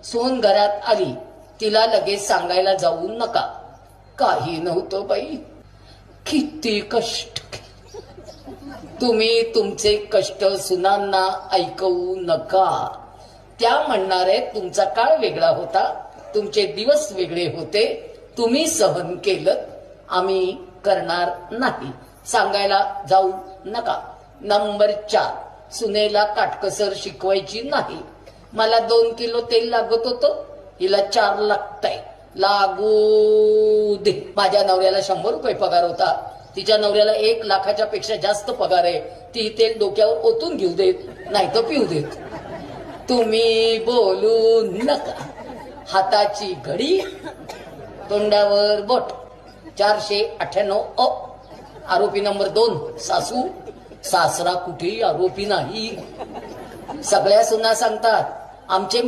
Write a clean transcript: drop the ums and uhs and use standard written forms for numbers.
सून घरात आली, तिला लगेच सांगायला जाऊ नका. काही नव्हतं बाई, किती कष्ट. तुम्ही तुमचे कष्ट सुनांना ऐकवू नका. त्या म्हणणारे तुमचा काळ वेगळा होता, तुमचे दिवस वेगळे होते, तुम्ही सहन केलं, आम्ही करणार नाही. सांगायला जाऊ नका. नंबर 4, सुनेला काटकसर शिकवायची नाही. मला 2 किलो तेल लागत होतं, हिला 4 लागतंय. लागू दे. माझ्या नवऱ्याला 100 रुपये पगार होता, तिच्या नवऱ्याला 1 लाखाच्या पेक्षा जास्त पगार आहे. ती तेल डोक्यावर ओतून घेऊ देत, नाही तर पिऊ देत. तुम्ही बोलू नका. हाताची घडी, तोंडावर बोट. 498 अ. आरोपी नंबर 2 सासू. सासरा कुठेही आरोपी नाही. सगळ्या सुना सांगतात, आमचे